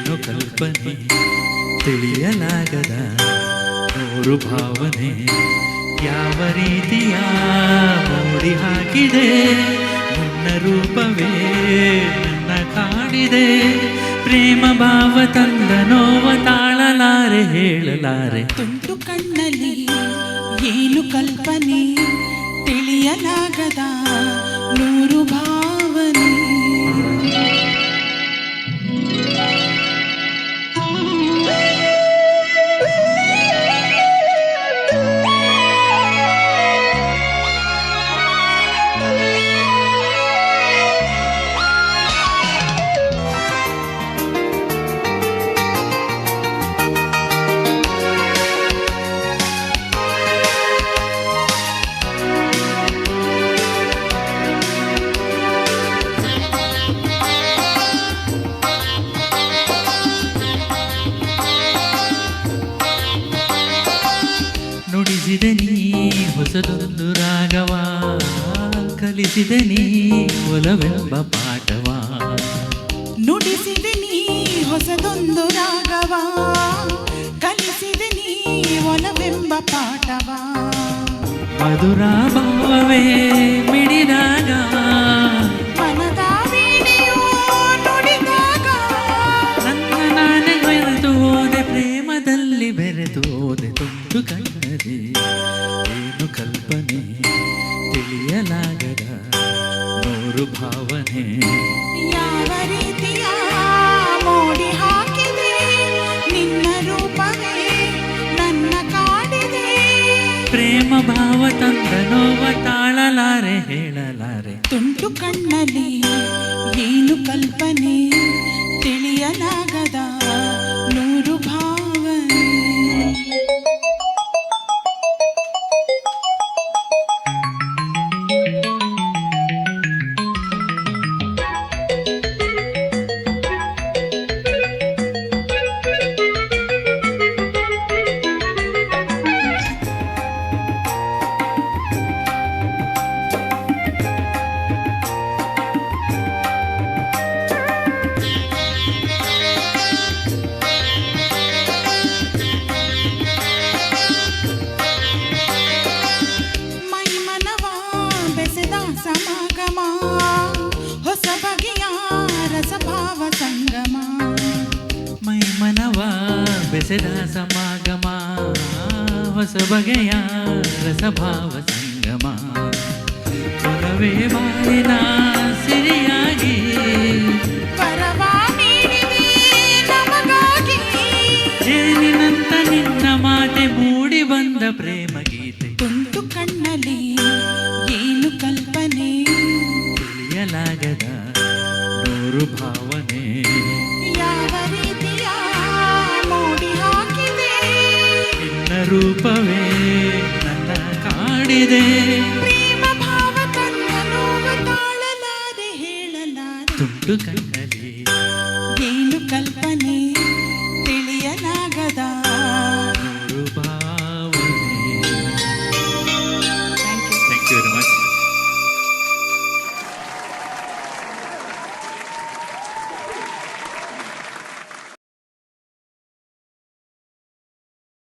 ಏನು ಕಲ್ಪನೆ ತಿಳಿಯಲಾಗದ ನೂರು ಭಾವನೆ ಯಾವ ರೀತಿಯ ಮೂಡಿ ಹಾಕಿದೆ ನಿನ್ನ ರೂಪವೇ ನನ್ನ ಕಾಡಿದೆ ಪ್ರೇಮ ಭಾವ ತಂದ ನೋವ ತಾಳಲಾರೆ ಹೇಳಲಾರೆ ತುಂಟು ಕಣ್ಣಲ್ಲಿ ಏನು ಕಲ್ಪನೆ ತಿಳಿಯಲಾಗದ ನೂರು ಭಾವನೆ ನುಡಿಸಿದೆ ನೀ ಹೊಸದೊಂದು ರಾಗವ ಕಲಿಸಿದೆ ನೀ ಒಲವೆಂಬ ಪಾಠವ ನುಡಿಸಿದೆ ನೀ ಹೊಸದೊಂದು ರಾಗವ ಕಲಿಸಿದೆ ನೀ ಒಲವೆಂಬ ಪಾಠವ ಮಧುರ ಭಾವವೇ ಮಿಡಿದಾಗ ಮನದ ವೀಣೆಯು ನುಡಿದಾಗ ನನ್ನ ನಾನೇ ಬೆರೆತು ಹೋದೆ ಪ್ರೇಮದಲ್ಲಿ ಬೆರೆತು ಹೋದೆ ತುಂಟು ಕಣ್ಣಲ್ಲಿ ಏನು ಕಲ್ಪನೆ ತಿಳಿಯಲಾಗದ ನೂರು ಭಾವನೆ ಯಾವ ರೀತಿಯ ಮೋಡಿ ಹಾಕಿದೆ ನಿನ್ನ ರೂಪವೇ ನನ್ನ ಕಾಡಿದೆ ಪ್ರೇಮ ಭಾವ ತಂದ ನೋವ ತಾಳಲಾರೆ ಹೇಳಲಾರೆ ತುಂಟು ಕಣ್ಣಲ್ಲಿ ಏನು ಕಲ್ಪನೆ ತಿಳಿಯಲಾಗದ ನೂರು ಭಾವನೆ ಸಮಾಗಮ ಹೊಸ ಬಗೆಯ ರಸಭಾವ ಸಂಗಮ ಮೈ ಮನವ ಬೆಸೆದ ಸಮಾಗಮ ಹೊಸ ಬಗೆಯ ರಸಭಾವ ಸಂಗಮ ಒಲವೇ ಬಾಳಿನ ಸಿರಿಯಾಗಿ ಪರವ ನೀಡಿದೆ ನಮಗಾಗಿ ಜೇನಿನಂತ ನಿನ್ನ ಮಾತೆ ಮೂಡಿ ಬಂದ ಪ್ರೇಮ ಗೀತೆ ತುಂಟು ಕಣ್ಣಲ್ಲಿ ಏನು ಕಲ್ಪನೆ ತಿಳಿಯಲಾಗದ ನೂರು ಭಾವನೆ ಯಾವ ರೀತಿಯ ಮೋಡಿ ಹಾಕಿದೆ ನಿನ್ನ ರೂಪವೇ ನನ್ನ ಕಾಡಿದೆ ಪ್ರೇಮ ಭಾವ ತನ್ನ ನೋವ ತಾಳಲಾರೆ ಹೇಳಲಾರೆ ತುಂಟು ಕಣ್ಣ